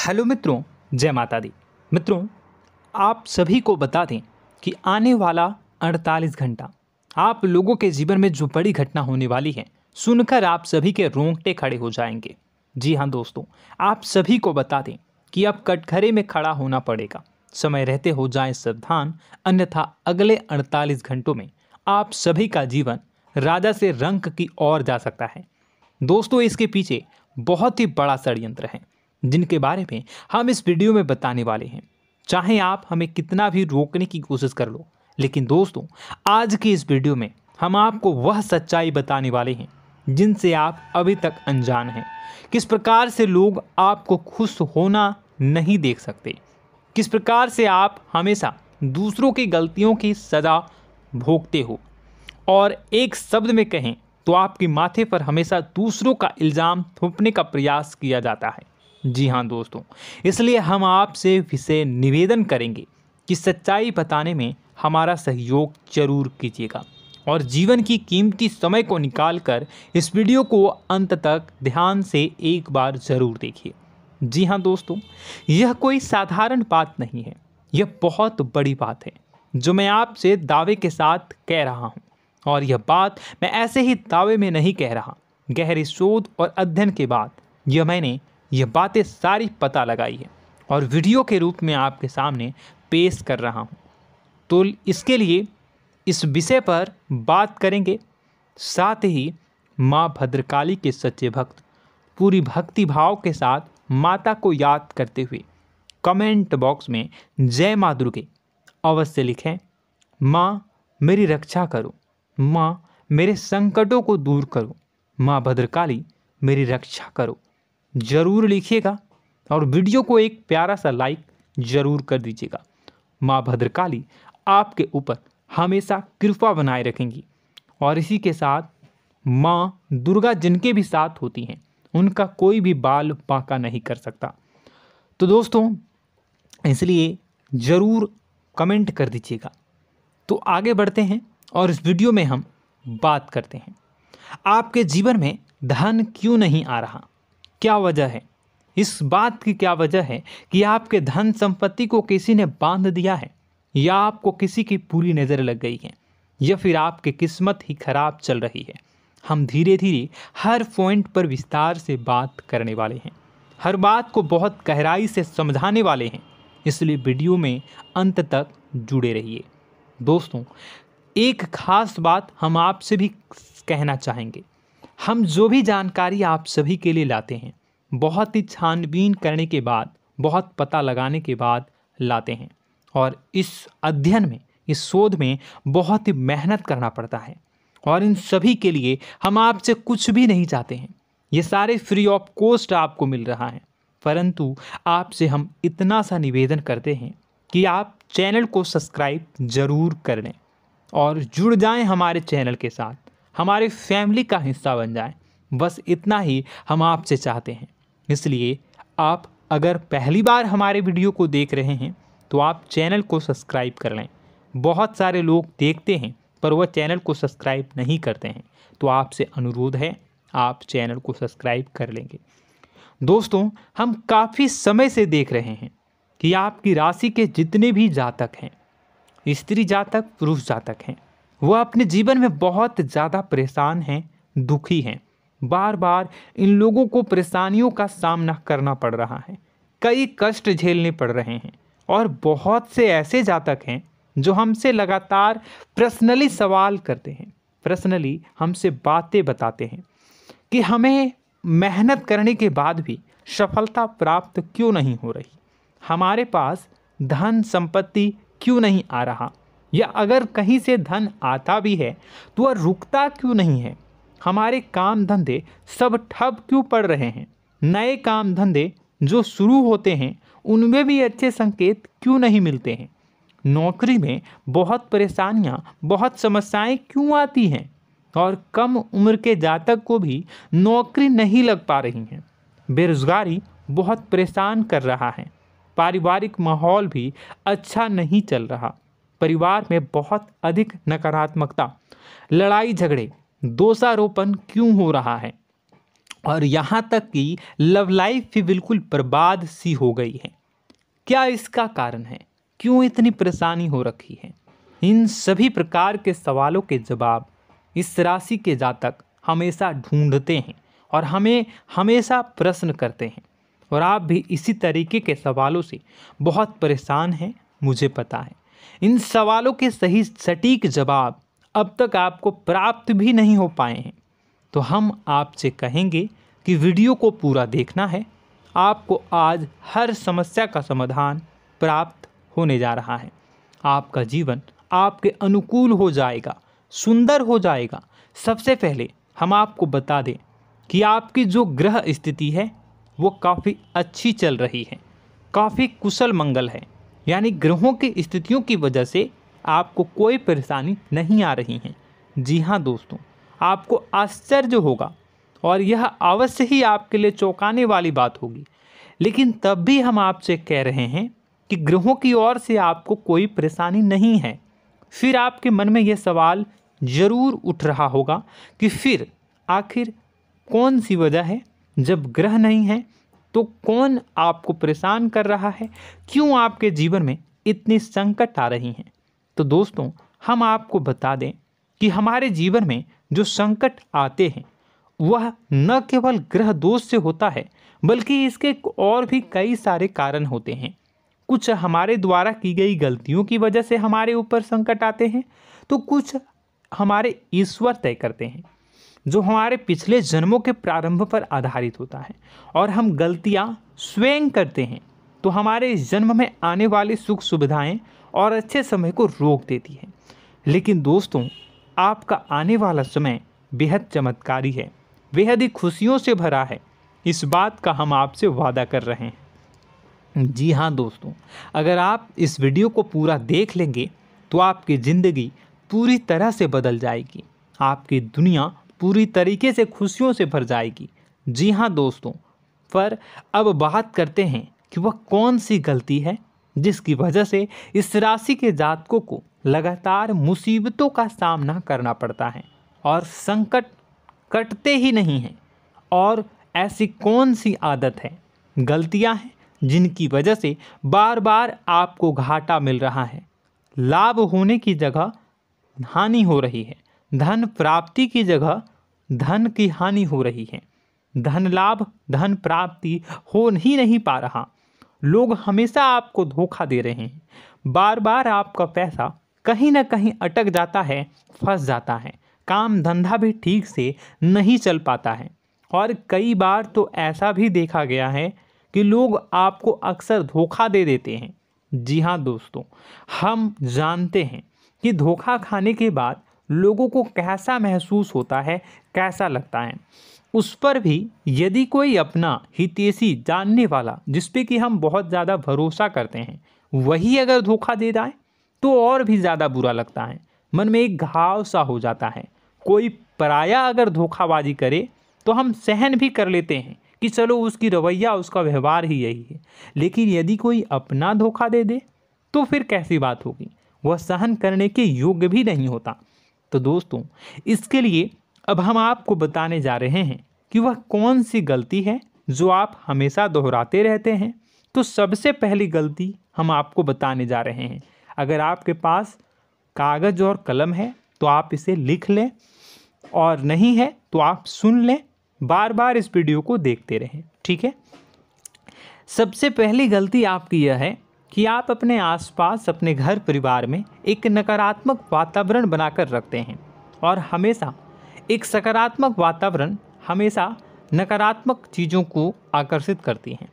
Hello मित्रों, जय माता दी। मित्रों, आप सभी को बता दें कि आने वाला 48 घंटा आप लोगों के जीवन में जो बड़ी घटना होने वाली है, सुनकर आप सभी के रोंगटे खड़े हो जाएंगे। जी हाँ दोस्तों, आप सभी को बता दें कि अब कटघरे में खड़ा होना पड़ेगा। समय रहते हो जाएं सावधान, अन्यथा अगले 48 घंटों में आप सभी का जीवन राजा से रंक की ओर जा सकता है। दोस्तों, इसके पीछे बहुत ही बड़ा षड्यंत्र है जिनके बारे में हम इस वीडियो में बताने वाले हैं। चाहे आप हमें कितना भी रोकने की कोशिश कर लो, लेकिन दोस्तों आज की इस वीडियो में हम आपको वह सच्चाई बताने वाले हैं जिनसे आप अभी तक अनजान हैं। किस प्रकार से लोग आपको खुश होना नहीं देख सकते, किस प्रकार से आप हमेशा दूसरों की गलतियों की सज़ा भोगते हो, और एक शब्द में कहें तो आपके माथे पर हमेशा दूसरों का इल्ज़ाम थोपने का प्रयास किया जाता है। जी हाँ दोस्तों, इसलिए हम आपसे विशेष निवेदन करेंगे कि सच्चाई बताने में हमारा सहयोग जरूर कीजिएगा और जीवन की कीमती समय को निकालकर इस वीडियो को अंत तक ध्यान से एक बार ज़रूर देखिए। जी हाँ दोस्तों, यह कोई साधारण बात नहीं है, यह बहुत बड़ी बात है जो मैं आपसे दावे के साथ कह रहा हूँ। और यह बात मैं ऐसे ही दावे में नहीं कह रहा, गहरे शोध और अध्ययन के बाद मैंने यह बातें सारी पता लगाई है और वीडियो के रूप में आपके सामने पेश कर रहा हूँ। तो इसके लिए इस विषय पर बात करेंगे। साथ ही माँ भद्रकाली के सच्चे भक्त पूरी भक्ति भाव के साथ माता को याद करते हुए कमेंट बॉक्स में जय माँ दुर्गे अवश्य लिखें। माँ मेरी रक्षा करो, माँ मेरे संकटों को दूर करो, माँ भद्रकाली मेरी रक्षा करो, ज़रूर लिखिएगा और वीडियो को एक प्यारा सा लाइक ज़रूर कर दीजिएगा। माँ भद्रकाली आपके ऊपर हमेशा कृपा बनाए रखेंगी और इसी के साथ माँ दुर्गा जिनके भी साथ होती हैं उनका कोई भी बाल बांका नहीं कर सकता। तो दोस्तों, इसलिए ज़रूर कमेंट कर दीजिएगा। तो आगे बढ़ते हैं और इस वीडियो में हम बात करते हैं, आपके जीवन में धन क्यों नहीं आ रहा, क्या वजह है। इस बात की क्या वजह है कि आपके धन संपत्ति को किसी ने बांध दिया है, या आपको किसी की पूरी नज़र लग गई है, या फिर आपकी किस्मत ही खराब चल रही है। हम धीरे धीरे हर पॉइंट पर विस्तार से बात करने वाले हैं, हर बात को बहुत गहराई से समझाने वाले हैं, इसलिए वीडियो में अंत तक जुड़े रहिए। दोस्तों, एक खास बात हम आपसे भी कहना चाहेंगे। हम जो भी जानकारी आप सभी के लिए लाते हैं बहुत ही छानबीन करने के बाद, बहुत पता लगाने के बाद लाते हैं, और इस अध्ययन में, इस शोध में बहुत ही मेहनत करना पड़ता है। और इन सभी के लिए हम आपसे कुछ भी नहीं चाहते हैं, ये सारे फ्री ऑफ कॉस्ट आपको मिल रहा है। परंतु आपसे हम इतना सा निवेदन करते हैं कि आप चैनल को सब्सक्राइब ज़रूर कर लें और जुड़ जाएं हमारे चैनल के साथ, हमारे फैमिली का हिस्सा बन जाएं। बस इतना ही हम आपसे चाहते हैं। इसलिए आप अगर पहली बार हमारे वीडियो को देख रहे हैं तो आप चैनल को सब्सक्राइब कर लें। बहुत सारे लोग देखते हैं पर वह चैनल को सब्सक्राइब नहीं करते हैं, तो आपसे अनुरोध है आप चैनल को सब्सक्राइब कर लेंगे। दोस्तों, हम काफ़ी समय से देख रहे हैं कि आपकी राशि के जितने भी जातक हैं, स्त्री जातक, पुरुष जातक हैं, वह अपने जीवन में बहुत ज़्यादा परेशान हैं, दुखी हैं। बार बार इन लोगों को परेशानियों का सामना करना पड़ रहा है, कई कष्ट झेलने पड़ रहे हैं। और बहुत से ऐसे जातक हैं जो हमसे लगातार पर्सनली सवाल करते हैं, पर्सनली हमसे बातें बताते हैं कि हमें मेहनत करने के बाद भी सफलता प्राप्त क्यों नहीं हो रही, हमारे पास धन संपत्ति क्यों नहीं आ रहा, या अगर कहीं से धन आता भी है तो वह रुकता क्यों नहीं है, हमारे काम धंधे सब ठप क्यों पड़ रहे हैं, नए काम धंधे जो शुरू होते हैं उनमें भी अच्छे संकेत क्यों नहीं मिलते हैं, नौकरी में बहुत परेशानियां, बहुत समस्याएं क्यों आती हैं, और कम उम्र के जातक को भी नौकरी नहीं लग पा रही हैं, बेरोजगारी बहुत परेशान कर रहा है, पारिवारिक माहौल भी अच्छा नहीं चल रहा, परिवार में बहुत अधिक नकारात्मकता, लड़ाई झगड़े, दोषारोपण क्यों हो रहा है, और यहाँ तक कि लव लाइफ भी बिल्कुल बर्बाद सी हो गई है। क्या इसका कारण है? क्यों इतनी परेशानी हो रखी है? इन सभी प्रकार के सवालों के जवाब इस राशि के जातक हमेशा ढूंढते हैं और हमें हमेशा प्रश्न करते हैं। और आप भी इसी तरीके के सवालों से बहुत परेशान हैं, मुझे पता है। इन सवालों के सही सटीक जवाब अब तक आपको प्राप्त भी नहीं हो पाए हैं। तो हम आपसे कहेंगे कि वीडियो को पूरा देखना है। आपको आज हर समस्या का समाधान प्राप्त होने जा रहा है। आपका जीवन आपके अनुकूल हो जाएगा, सुंदर हो जाएगा। सबसे पहले हम आपको बता दें कि आपकी जो ग्रह स्थिति है वो काफ़ी अच्छी चल रही है, काफ़ी कुशल मंगल है। यानी ग्रहों की स्थितियों की वजह से आपको कोई परेशानी नहीं आ रही है। जी हाँ दोस्तों, आपको आश्चर्य होगा और यह अवश्य ही आपके लिए चौंकाने वाली बात होगी। लेकिन तब भी हम आपसे कह रहे हैं कि ग्रहों की ओर से आपको कोई परेशानी नहीं है। फिर आपके मन में यह सवाल ज़रूर उठ रहा होगा कि फिर आखिर कौन सी वजह है? जब ग्रह नहीं है तो कौन आपको परेशान कर रहा है? क्यों आपके जीवन में इतनी संकट आ रही हैं? तो दोस्तों, हम आपको बता दें कि हमारे जीवन में जो संकट आते हैं वह न केवल ग्रह दोष से होता है, बल्कि इसके और भी कई सारे कारण होते हैं। कुछ हमारे द्वारा की गई गलतियों की वजह से हमारे ऊपर संकट आते हैं, तो कुछ हमारे ईश्वर तय करते हैं, जो हमारे पिछले जन्मों के प्रारंभ पर आधारित होता है। और हम गलतियां स्वयं करते हैं तो हमारे इस जन्म में आने वाली सुख सुविधाएं और अच्छे समय को रोक देती है। लेकिन दोस्तों, आपका आने वाला समय बेहद चमत्कारी है, बेहद ही खुशियों से भरा है। इस बात का हम आपसे वादा कर रहे हैं। जी हाँ दोस्तों, अगर आप इस वीडियो को पूरा देख लेंगे तो आपकी ज़िंदगी पूरी तरह से बदल जाएगी, आपकी दुनिया पूरी तरीके से खुशियों से भर जाएगी। जी हाँ दोस्तों, पर अब बात करते हैं कि वह कौन सी गलती है जिसकी वजह से इस राशि के जातकों को लगातार मुसीबतों का सामना करना पड़ता है और संकट कटते ही नहीं हैं। और ऐसी कौन सी आदत है, गलतियां हैं जिनकी वजह से बार बार आपको घाटा मिल रहा है, लाभ होने की जगह हानि हो रही है, धन प्राप्ति की जगह धन की हानि हो रही है, धन लाभ धन प्राप्ति हो ही नहीं पा रहा, लोग हमेशा आपको धोखा दे रहे हैं, बार बार आपका पैसा कहीं ना कहीं अटक जाता है, फंस जाता है, काम धंधा भी ठीक से नहीं चल पाता है। और कई बार तो ऐसा भी देखा गया है कि लोग आपको अक्सर धोखा दे देते हैं। जी हाँ दोस्तों, हम जानते हैं कि धोखा खाने के बाद लोगों को कैसा महसूस होता है, कैसा लगता है। उस पर भी यदि कोई अपना हितैषी जानने वाला, जिस पे कि हम बहुत ज़्यादा भरोसा करते हैं, वही अगर धोखा दे जाए तो और भी ज़्यादा बुरा लगता है, मन में एक घाव सा हो जाता है। कोई पराया अगर धोखाबाजी करे तो हम सहन भी कर लेते हैं कि चलो उसकी रवैया, उसका व्यवहार ही यही है। लेकिन यदि कोई अपना धोखा दे दे तो फिर कैसी बात होगी, वह सहन करने के योग्य भी नहीं होता। तो दोस्तों, इसके लिए अब हम आपको बताने जा रहे हैं कि वह कौन सी गलती है जो आप हमेशा दोहराते रहते हैं। तो सबसे पहली गलती हम आपको बताने जा रहे हैं। अगर आपके पास कागज़ और कलम है तो आप इसे लिख लें, और नहीं है तो आप सुन लें, बार बार इस वीडियो को देखते रहें, ठीक है। सबसे पहली गलती आपकी यह है कि आप अपने आसपास, अपने घर परिवार में एक नकारात्मक वातावरण बनाकर रखते हैं। और हमेशा एक सकारात्मक वातावरण हमेशा नकारात्मक चीज़ों को आकर्षित करती हैं,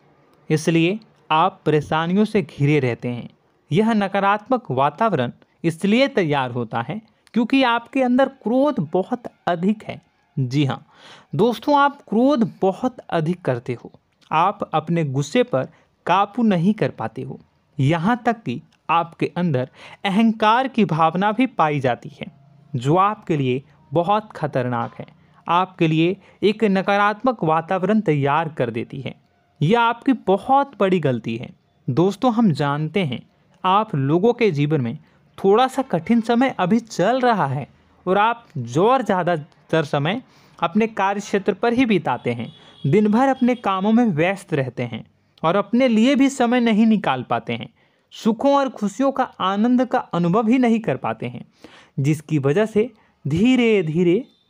इसलिए आप परेशानियों से घिरे रहते हैं। यह नकारात्मक वातावरण इसलिए तैयार होता है क्योंकि आपके अंदर क्रोध बहुत अधिक है। जी हाँ दोस्तों, आप क्रोध बहुत अधिक करते हो, आप अपने गुस्से पर काबू नहीं कर पाते हो, यहाँ तक कि आपके अंदर अहंकार की भावना भी पाई जाती है, जो आपके लिए बहुत खतरनाक है, आपके लिए एक नकारात्मक वातावरण तैयार कर देती है। यह आपकी बहुत बड़ी गलती है। दोस्तों, हम जानते हैं आप लोगों के जीवन में थोड़ा सा कठिन समय अभी चल रहा है और आप और ज़्यादा अधिकतर समय अपने कार्य क्षेत्र पर ही बिताते हैं, दिन भर अपने कामों में व्यस्त रहते हैं और अपने लिए भी समय नहीं निकाल पाते हैं, सुखों और खुशियों का आनंद का अनुभव ही नहीं कर पाते हैं, जिसकी वजह से धीरे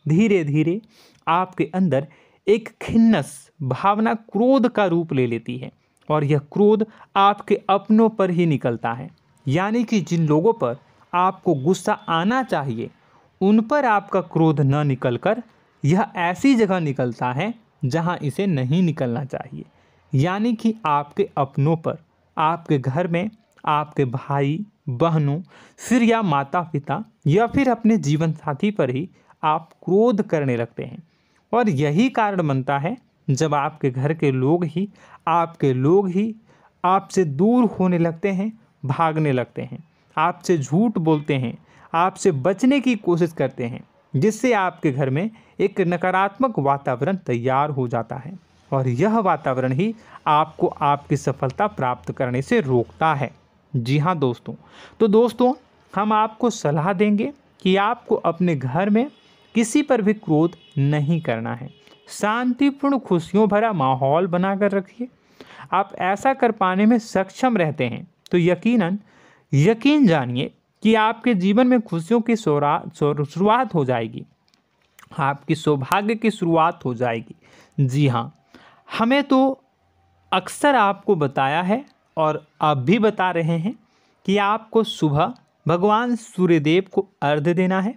धीरे आपके अंदर एक खिन्नस भावना क्रोध का रूप ले लेती है और यह क्रोध आपके अपनों पर ही निकलता है। यानी कि जिन लोगों पर आपको गुस्सा आना चाहिए उन पर आपका क्रोध न निकलकर यह ऐसी जगह निकलता है जहां इसे नहीं निकलना चाहिए। यानी कि आपके अपनों पर, आपके घर में आपके भाई बहनों, फिर या माता पिता या फिर अपने जीवन साथी पर ही आप क्रोध करने लगते हैं। और यही कारण बनता है जब आपके घर के लोग ही आपसे दूर होने लगते हैं, भागने लगते हैं, आपसे झूठ बोलते हैं, आपसे बचने की कोशिश करते हैं, जिससे आपके घर में एक नकारात्मक वातावरण तैयार हो जाता है और यह वातावरण ही आपको आपकी सफलता प्राप्त करने से रोकता है। जी हाँ दोस्तों, तो दोस्तों हम आपको सलाह देंगे कि आपको अपने घर में किसी पर भी क्रोध नहीं करना है। शांतिपूर्ण खुशियों भरा माहौल बनाकर रखिए। आप ऐसा कर पाने में सक्षम रहते हैं तो यकीन जानिए कि आपके जीवन में खुशियों की शुरुआत हो जाएगी, आपकी सौभाग्य की शुरुआत हो जाएगी। जी हाँ, हमें तो अक्सर आपको बताया है और अब भी बता रहे हैं कि आपको सुबह भगवान सूर्यदेव को अर्घ्य देना है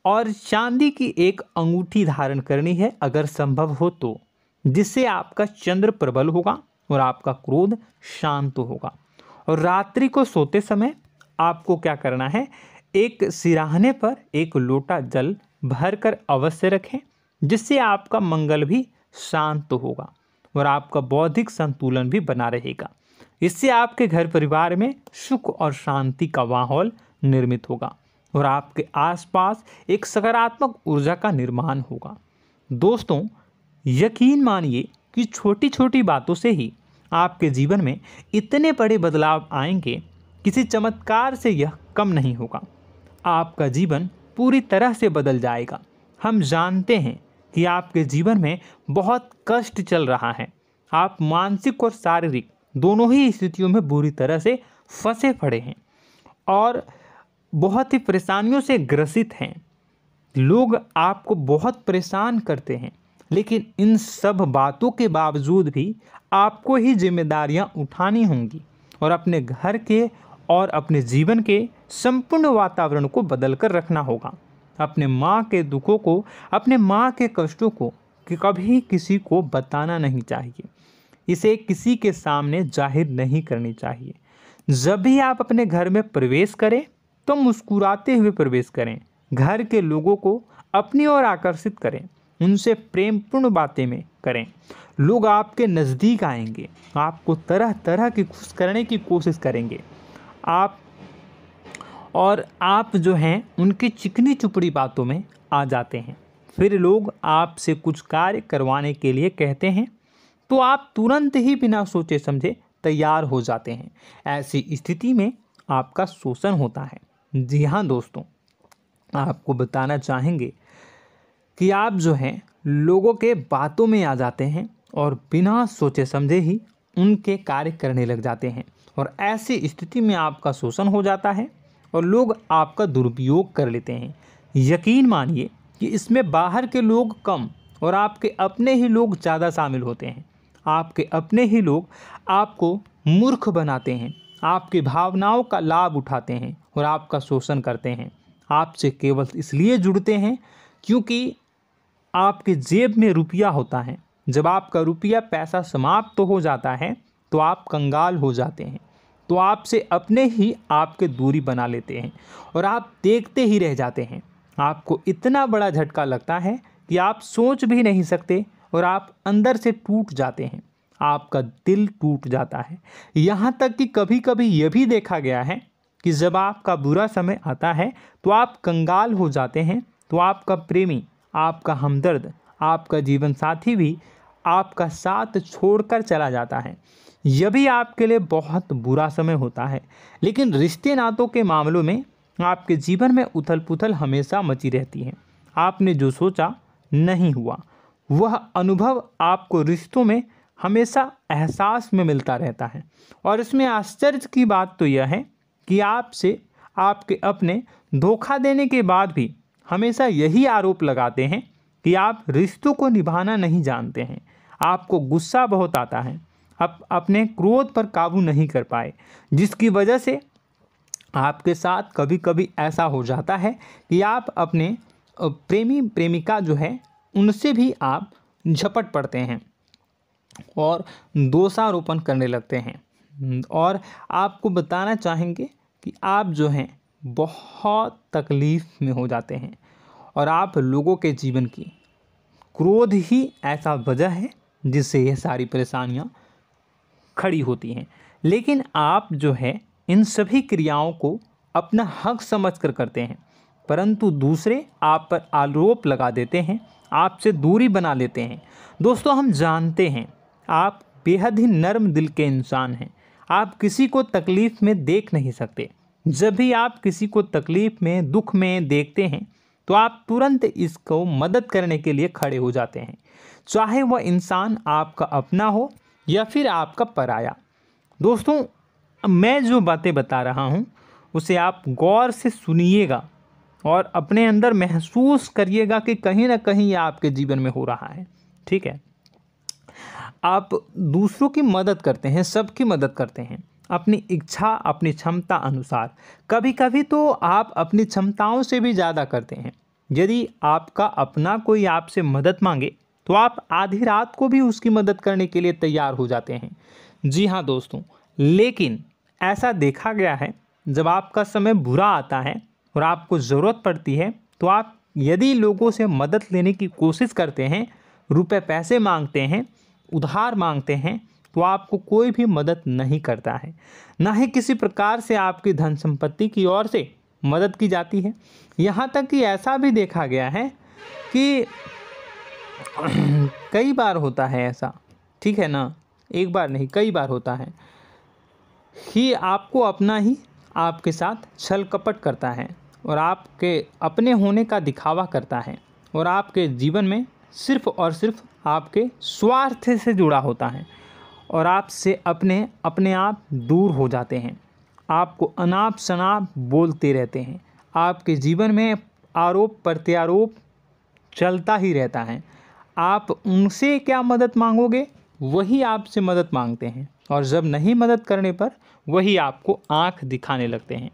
और चांदी की एक अंगूठी धारण करनी है अगर संभव हो तो, जिससे आपका चंद्र प्रबल होगा और आपका क्रोध शांत होगा। और रात्रि को सोते समय आपको क्या करना है, एक सिराहने पर एक लोटा जल भरकर अवश्य रखें, जिससे आपका मंगल भी शांत होगा और आपका बौद्धिक संतुलन भी बना रहेगा। इससे आपके घर परिवार में सुख और शांति का माहौल निर्मित होगा और आपके आसपास एक सकारात्मक ऊर्जा का निर्माण होगा। दोस्तों यकीन मानिए कि छोटी छोटी बातों से ही आपके जीवन में इतने बड़े बदलाव आएंगे, किसी चमत्कार से यह कम नहीं होगा। आपका जीवन पूरी तरह से बदल जाएगा। हम जानते हैं कि आपके जीवन में बहुत कष्ट चल रहा है, आप मानसिक और शारीरिक दोनों ही स्थितियों में बुरी तरह से फंसे पड़े हैं और बहुत ही परेशानियों से ग्रसित हैं। लोग आपको बहुत परेशान करते हैं, लेकिन इन सब बातों के बावजूद भी आपको ही जिम्मेदारियां उठानी होंगी और अपने घर के और अपने जीवन के संपूर्ण वातावरण को बदल कर रखना होगा। अपने माँ के दुखों को, अपने माँ के कष्टों को कभी किसी को बताना नहीं चाहिए, इसे किसी के सामने जाहिर नहीं करनी चाहिए। जब भी आप अपने घर में प्रवेश करें तो मुस्कुराते हुए प्रवेश करें, घर के लोगों को अपनी ओर आकर्षित करें, उनसे प्रेमपूर्ण बातें में करें। लोग आपके नज़दीक आएंगे, आपको तरह तरह की खुश करने की कोशिश करेंगे। आप जो हैं उनकी चिकनी चुपड़ी बातों में आ जाते हैं। फिर लोग आपसे कुछ कार्य करवाने के लिए कहते हैं तो आप तुरंत ही बिना सोचे समझे तैयार हो जाते हैं। ऐसी स्थिति में आपका शोषण होता है। जी हाँ दोस्तों, आपको बताना चाहेंगे कि आप जो हैं लोगों के बातों में आ जाते हैं और बिना सोचे समझे ही उनके कार्य करने लग जाते हैं और ऐसी स्थिति में आपका शोषण हो जाता है और लोग आपका दुरुपयोग कर लेते हैं। यकीन मानिए कि इसमें बाहर के लोग कम और आपके अपने ही लोग ज़्यादा शामिल होते हैं। आपके अपने ही लोग आपको मूर्ख बनाते हैं, आपकी भावनाओं का लाभ उठाते हैं और आपका शोषण करते हैं। आपसे केवल इसलिए जुड़ते हैं क्योंकि आपके जेब में रुपया होता है। जब आपका रुपया पैसा समाप्त हो जाता है तो आप कंगाल हो जाते हैं, तो आपसे अपने ही आपके दूरी बना लेते हैं और आप देखते ही रह जाते हैं। आपको इतना बड़ा झटका लगता है कि आप सोच भी नहीं सकते और आप अंदर से टूट जाते हैं, आपका दिल टूट जाता है। यहाँ तक कि कभी कभी यह भी देखा गया है कि जब आपका बुरा समय आता है तो आप कंगाल हो जाते हैं, तो आपका प्रेमी, आपका हमदर्द, आपका जीवन साथी भी आपका साथ छोड़कर चला जाता है। यह भी आपके लिए बहुत बुरा समय होता है। लेकिन रिश्ते नातों के मामलों में आपके जीवन में उथल पुथल हमेशा मची रहती है। आपने जो सोचा नहीं हुआ। वह अनुभव आपको रिश्तों में हमेशा एहसास में मिलता रहता है। और इसमें आश्चर्य की बात तो यह है कि आपसे आपके अपने धोखा देने के बाद भी हमेशा यही आरोप लगाते हैं कि आप रिश्तों को निभाना नहीं जानते हैं। आपको गुस्सा बहुत आता है, आप अपने क्रोध पर काबू नहीं कर पाए, जिसकी वजह से आपके साथ कभी कभी ऐसा हो जाता है कि आप अपने प्रेमी प्रेमिका जो है उनसे भी आप झपट पड़ते हैं और दोषारोपण करने लगते हैं। और आपको बताना चाहेंगे कि आप जो हैं बहुत तकलीफ़ में हो जाते हैं और आप लोगों के जीवन की क्रोध ही ऐसा वजह है जिससे ये सारी परेशानियां खड़ी होती हैं। लेकिन आप जो है इन सभी क्रियाओं को अपना हक समझकर करते हैं, परंतु दूसरे आप पर आरोप लगा देते हैं, आपसे दूरी बना लेते हैं। दोस्तों, हम जानते हैं आप बेहद ही नर्म दिल के इंसान हैं। आप किसी को तकलीफ़ में देख नहीं सकते। जब भी आप किसी को तकलीफ़ में, दुख में देखते हैं तो आप तुरंत इसको मदद करने के लिए खड़े हो जाते हैं, चाहे वह इंसान आपका अपना हो या फिर आपका पराया। दोस्तों, मैं जो बातें बता रहा हूँ उसे आप गौर से सुनिएगा और अपने अंदर महसूस करिएगा कि कहीं ना कहीं ये आपके जीवन में हो रहा है। ठीक है, आप दूसरों की मदद करते हैं, सबकी मदद करते हैं अपनी इच्छा, अपनी क्षमता अनुसार। कभी कभी तो आप अपनी क्षमताओं से भी ज़्यादा करते हैं। यदि आपका अपना कोई आपसे मदद मांगे तो आप आधी रात को भी उसकी मदद करने के लिए तैयार हो जाते हैं। जी हाँ दोस्तों, लेकिन ऐसा देखा गया है जब आपका समय बुरा आता है और आपको ज़रूरत पड़ती है तो आप यदि लोगों से मदद लेने की कोशिश करते हैं, रुपए पैसे मांगते हैं, उधार मांगते हैं, तो आपको कोई भी मदद नहीं करता है। ना ही किसी प्रकार से आपकी धन संपत्ति की ओर से मदद की जाती है। यहाँ तक कि ऐसा भी देखा गया है कि कई बार होता है ऐसा, ठीक है ना, एक बार नहीं कई बार होता है कि आपको अपना ही आपके साथ छल कपट करता है और आपके अपने होने का दिखावा करता है और आपके जीवन में सिर्फ और सिर्फ आपके स्वार्थ से जुड़ा होता है और आपसे अपने आप दूर हो जाते हैं। आपको अनाप शनाप बोलते रहते हैं। आपके जीवन में आरोप प्रत्यारोप चलता ही रहता है। आप उनसे क्या मदद मांगोगे, वही आपसे मदद मांगते हैं और जब नहीं मदद करने पर वही आपको आंख दिखाने लगते हैं।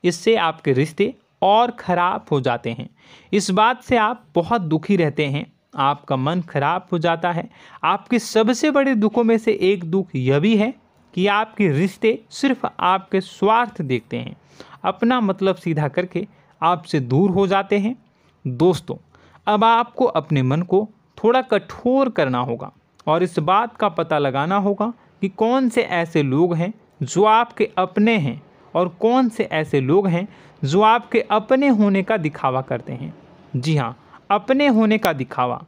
इससे आपके रिश्ते और ख़राब हो जाते हैं। इस बात से आप बहुत दुखी रहते हैं, आपका मन खराब हो जाता है। आपके सबसे बड़े दुखों में से एक दुख यह भी है कि आपके रिश्ते सिर्फ आपके स्वार्थ देखते हैं, अपना मतलब सीधा करके आपसे दूर हो जाते हैं। दोस्तों, अब आपको अपने मन को थोड़ा कठोर करना होगा और इस बात का पता लगाना होगा कि कौन से ऐसे लोग हैं जो आपके अपने हैं और कौन से ऐसे लोग हैं जो आपके अपने होने का दिखावा करते हैं। जी हाँ, अपने होने का दिखावा,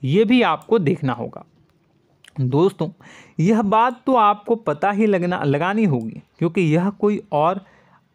ये भी आपको देखना होगा। दोस्तों, यह बात तो आपको पता ही लगानी होगी, क्योंकि यह कोई और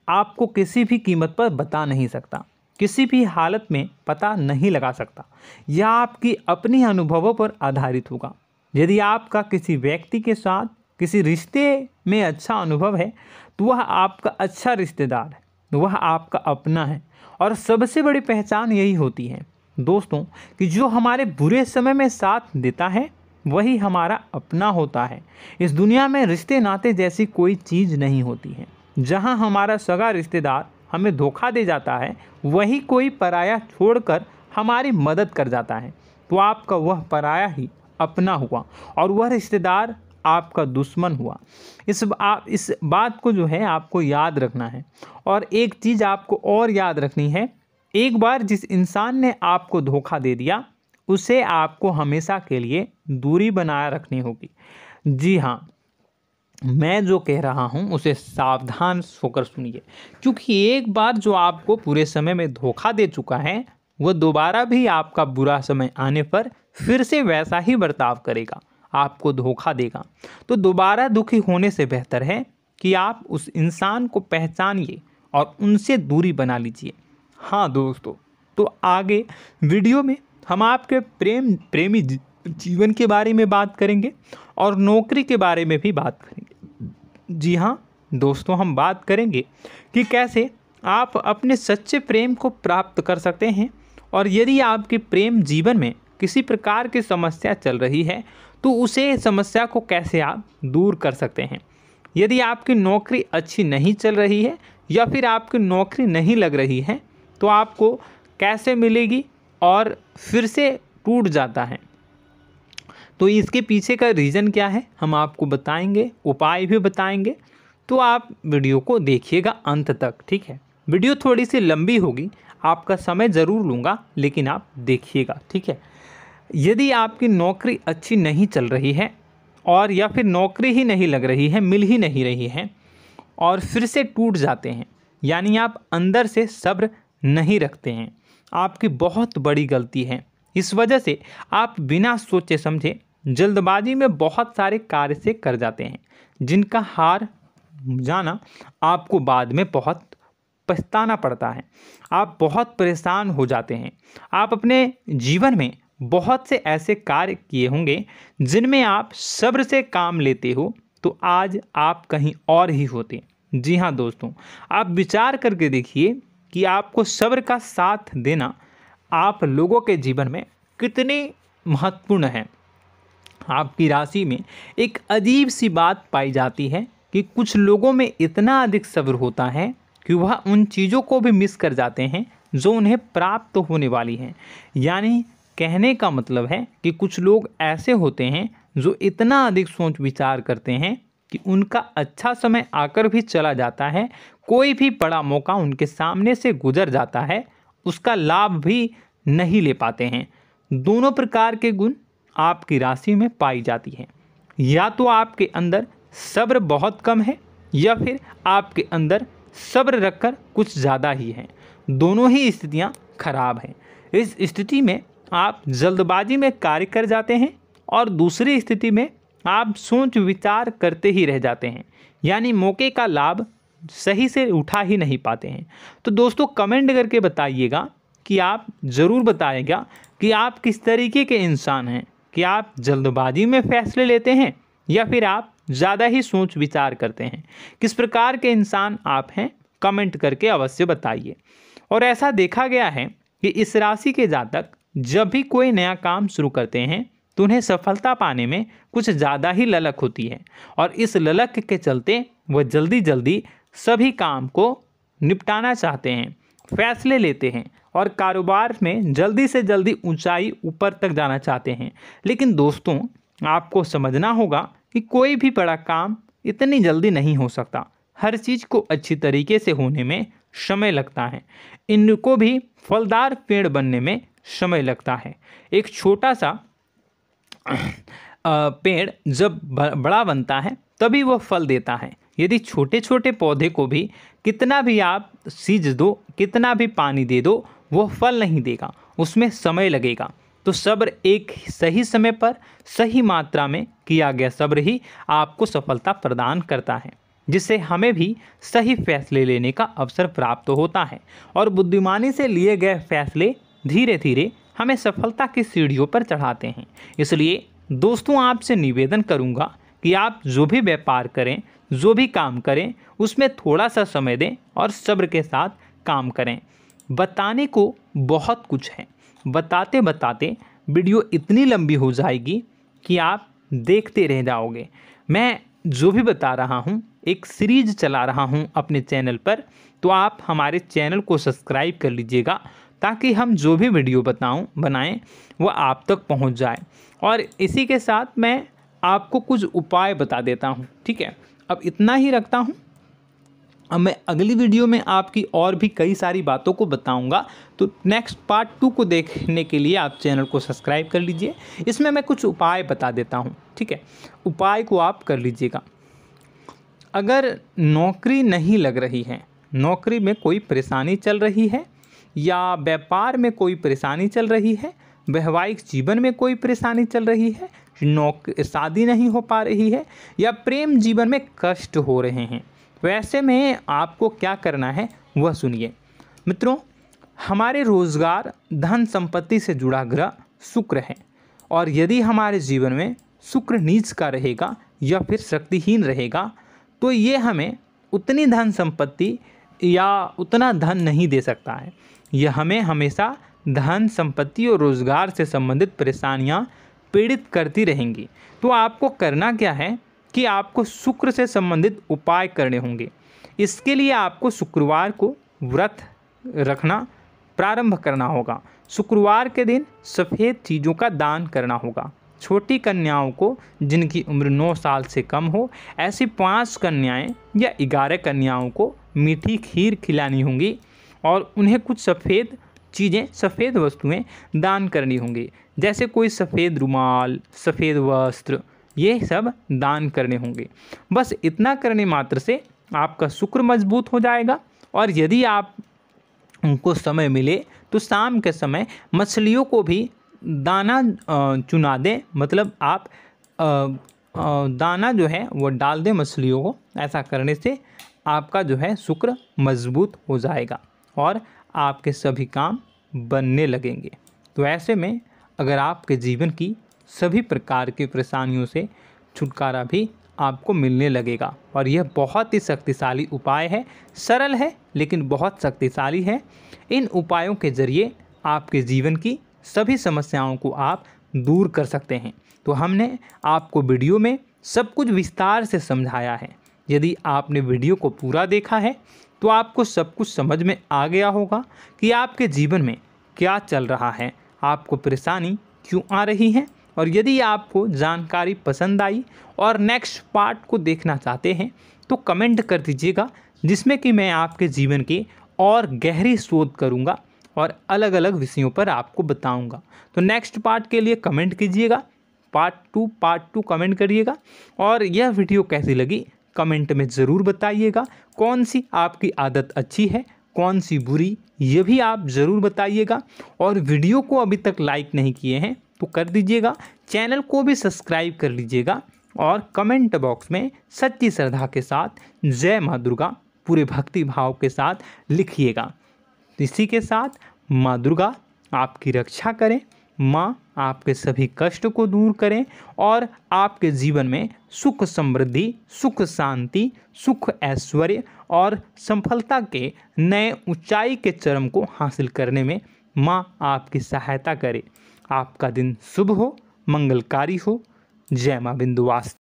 आपको किसी भी कीमत पर बता नहीं सकता, किसी भी हालत में पता नहीं लगा सकता। यह आपकी अपनी अनुभवों पर आधारित होगा। यदि आपका किसी व्यक्ति के साथ किसी रिश्ते में अच्छा अनुभव है तो वह आपका अच्छा रिश्तेदार है, वह आपका अपना है। और सबसे बड़ी पहचान यही होती है दोस्तों कि जो हमारे बुरे समय में साथ देता है वही हमारा अपना होता है। इस दुनिया में रिश्ते नाते जैसी कोई चीज़ नहीं होती है। जहां हमारा सगा रिश्तेदार हमें धोखा दे जाता है, वही कोई पराया छोड़कर हमारी मदद कर जाता है, तो आपका वह पराया ही अपना हुआ और वह रिश्तेदार आपका दुश्मन हुआ। इस बात को जो है आपको याद रखना है। और एक चीज़ आपको और याद रखनी है, एक बार जिस इंसान ने आपको धोखा दे दिया उसे आपको हमेशा के लिए दूरी बनाए रखनी होगी। जी हाँ, मैं जो कह रहा हूँ उसे सावधान होकर सुनिए, क्योंकि एक बार जो आपको पूरे समय में धोखा दे चुका है वह दोबारा भी आपका बुरा समय आने पर फिर से वैसा ही बर्ताव करेगा, आपको धोखा देगा। तो दोबारा दुखी होने से बेहतर है कि आप उस इंसान को पहचानिए और उनसे दूरी बना लीजिए। हाँ दोस्तों, तो आगे वीडियो में हम आपके प्रेमी जीवन के बारे में बात करेंगे और नौकरी के बारे में भी बात करेंगे। जी हाँ दोस्तों, हम बात करेंगे कि कैसे आप अपने सच्चे प्रेम को प्राप्त कर सकते हैं, और यदि आपके प्रेम जीवन में किसी प्रकार की समस्या चल रही है तो उसे समस्या को कैसे आप दूर कर सकते हैं। यदि आपकी नौकरी अच्छी नहीं चल रही है या फिर आपकी नौकरी नहीं लग रही है तो आपको कैसे मिलेगी और फिर से टूट जाता है, तो इसके पीछे का रीज़न क्या है हम आपको बताएंगे, उपाय भी बताएंगे। तो आप वीडियो को देखिएगा अंत तक, ठीक है। वीडियो थोड़ी सी लंबी होगी, आपका समय ज़रूर लूँगा, लेकिन आप देखिएगा, ठीक है। यदि आपकी नौकरी अच्छी नहीं चल रही है और या फिर नौकरी ही नहीं लग रही है, मिल ही नहीं रही है और फिर से टूट जाते हैं, यानी आप अंदर से सब्र नहीं रखते हैं, आपकी बहुत बड़ी गलती है। इस वजह से आप बिना सोचे समझे जल्दबाजी में बहुत सारे कार्य से कर जाते हैं, जिनका हार जाना आपको बाद में बहुत पछताना पड़ता है। आप बहुत परेशान हो जाते हैं। आप अपने जीवन में बहुत से ऐसे कार्य किए होंगे जिनमें आप सब्र से काम लेते हो, तो आज आप कहीं और ही होते। जी हाँ दोस्तों, आप विचार करके देखिए कि आपको सब्र का साथ देना आप लोगों के जीवन में कितने महत्वपूर्ण है। आपकी राशि में एक अजीब सी बात पाई जाती है कि कुछ लोगों में इतना अधिक सब्र होता है कि वह उन चीज़ों को भी मिस कर जाते हैं जो उन्हें प्राप्त होने वाली हैं। यानी कहने का मतलब है कि कुछ लोग ऐसे होते हैं जो इतना अधिक सोच विचार करते हैं कि उनका अच्छा समय आकर भी चला जाता है, कोई भी बड़ा मौका उनके सामने से गुजर जाता है, उसका लाभ भी नहीं ले पाते हैं। दोनों प्रकार के गुण आपकी राशि में पाई जाती हैं। या तो आपके अंदर सब्र बहुत कम है या फिर आपके अंदर सब्र रखकर कुछ ज़्यादा ही है। दोनों ही स्थितियाँ खराब हैं। इस स्थिति में आप जल्दबाजी में कार्य कर जाते हैं और दूसरी स्थिति में आप सोच विचार करते ही रह जाते हैं, यानी मौके का लाभ सही से उठा ही नहीं पाते हैं। तो दोस्तों कमेंट करके बताइएगा कि आप ज़रूर बताइएगा कि आप किस तरीके के इंसान हैं, कि आप जल्दबाजी में फैसले लेते हैं या फिर आप ज़्यादा ही सोच विचार करते हैं। किस प्रकार के इंसान आप हैं, कमेंट करके अवश्य बताइए। और ऐसा देखा गया है कि इस राशि के जातक जब भी कोई नया काम शुरू करते हैं तो उन्हें सफलता पाने में कुछ ज़्यादा ही ललक होती है, और इस ललक के चलते वह जल्दी जल्दी सभी काम को निपटाना चाहते हैं, फैसले लेते हैं और कारोबार में जल्दी से जल्दी ऊंचाई ऊपर तक जाना चाहते हैं। लेकिन दोस्तों आपको समझना होगा कि कोई भी बड़ा काम इतनी जल्दी नहीं हो सकता। हर चीज़ को अच्छी तरीके से होने में समय लगता है। इनको भी फलदार पेड़ बनने में समय लगता है। एक छोटा सा पेड़ जब बड़ा बनता है तभी वह फल देता है। यदि छोटे छोटे पौधे को भी कितना भी आप सींच दो, कितना भी पानी दे दो, वह फल नहीं देगा, उसमें समय लगेगा। तो सब्र एक सही समय पर सही मात्रा में किया गया सब्र ही आपको सफलता प्रदान करता है, जिससे हमें भी सही फैसले लेने का अवसर प्राप्त होता है और बुद्धिमानी से लिए गए फैसले धीरे धीरे हमें सफलता की सीढ़ियों पर चढ़ाते हैं। इसलिए दोस्तों आपसे निवेदन करूंगा कि आप जो भी व्यापार करें, जो भी काम करें, उसमें थोड़ा सा समय दें और सब्र के साथ काम करें। बताने को बहुत कुछ है, बताते बताते वीडियो इतनी लंबी हो जाएगी कि आप देखते रह जाओगे। मैं जो भी बता रहा हूँ एक सीरीज चला रहा हूँ अपने चैनल पर, तो आप हमारे चैनल को सब्सक्राइब कर लीजिएगा ताकि हम जो भी वीडियो बनाएं वो आप तक पहुँच जाए। और इसी के साथ मैं आपको कुछ उपाय बता देता हूँ, ठीक है। अब इतना ही रखता हूँ। अब मैं अगली वीडियो में आपकी और भी कई सारी बातों को बताऊंगा, तो नेक्स्ट पार्ट 2 को देखने के लिए आप चैनल को सब्सक्राइब कर लीजिए। इसमें मैं कुछ उपाय बता देता हूं, ठीक है। उपाय को आप कर लीजिएगा। अगर नौकरी नहीं लग रही है, नौकरी में कोई परेशानी चल रही है, या व्यापार में कोई परेशानी चल रही है, वैवाहिक जीवन में कोई परेशानी चल रही है, शादी नहीं हो पा रही है, या प्रेम जीवन में कष्ट हो रहे हैं, वैसे में आपको क्या करना है वह सुनिए। मित्रों, हमारे रोजगार धन संपत्ति से जुड़ा ग्रह शुक्र है, और यदि हमारे जीवन में शुक्र नीच का रहेगा या फिर शक्तिहीन रहेगा तो ये हमें उतनी धन संपत्ति या उतना धन नहीं दे सकता है। यह हमें हमेशा धन संपत्ति और रोजगार से संबंधित परेशानियां पीड़ित करती रहेंगी। तो आपको करना क्या है कि आपको शुक्र से संबंधित उपाय करने होंगे। इसके लिए आपको शुक्रवार को व्रत रखना प्रारंभ करना होगा। शुक्रवार के दिन सफ़ेद चीज़ों का दान करना होगा। छोटी कन्याओं को जिनकी उम्र 9 साल से कम हो, ऐसी 5 कन्याएं या 11 कन्याओं को मीठी खीर खिलानी होंगी और उन्हें कुछ सफ़ेद चीज़ें, सफ़ेद वस्तुएं दान करनी होंगी, जैसे कोई सफ़ेद रुमाल, सफ़ेद वस्त्र, ये सब दान करने होंगे। बस इतना करने मात्र से आपका शुक्र मजबूत हो जाएगा। और यदि आप उनको समय मिले तो शाम के समय मछलियों को भी दाना चुना दें, मतलब आप दाना जो है वो डाल दें मछलियों को। ऐसा करने से आपका जो है शुक्र मजबूत हो जाएगा और आपके सभी काम बनने लगेंगे। तो ऐसे में अगर आपके जीवन की सभी प्रकार की परेशानियों से छुटकारा भी आपको मिलने लगेगा। और यह बहुत ही शक्तिशाली उपाय है, सरल है लेकिन बहुत शक्तिशाली है। इन उपायों के ज़रिए आपके जीवन की सभी समस्याओं को आप दूर कर सकते हैं। तो हमने आपको वीडियो में सब कुछ विस्तार से समझाया है। यदि आपने वीडियो को पूरा देखा है तो आपको सब कुछ समझ में आ गया होगा कि आपके जीवन में क्या चल रहा है, आपको परेशानी क्यों आ रही है। और यदि आपको जानकारी पसंद आई और नेक्स्ट पार्ट को देखना चाहते हैं तो कमेंट कर दीजिएगा, जिसमें कि मैं आपके जीवन की और गहरी शोध करूंगा और अलग अलग विषयों पर आपको बताऊंगा। तो नेक्स्ट पार्ट के लिए कमेंट कीजिएगा, पार्ट टू कमेंट करिएगा। और यह वीडियो कैसी लगी कमेंट में ज़रूर बताइएगा। कौन सी आपकी आदत अच्छी है, कौन सी बुरी, ये भी आप ज़रूर बताइएगा। और वीडियो को अभी तक लाइक नहीं किए हैं तो कर दीजिएगा, चैनल को भी सब्सक्राइब कर लीजिएगा और कमेंट बॉक्स में सच्ची श्रद्धा के साथ जय माँ दुर्गा पूरे भक्ति भाव के साथ लिखिएगा। इसी के साथ माँ दुर्गा आपकी रक्षा करें, माँ आपके सभी कष्ट को दूर करें और आपके जीवन में सुख समृद्धि, सुख शांति, सुख ऐश्वर्य और सफलता के नए ऊंचाई के चरम को हासिल करने में माँ आपकी सहायता करे। आपका दिन शुभ हो, मंगलकारी हो। जय माँ विंध्यवासिनी।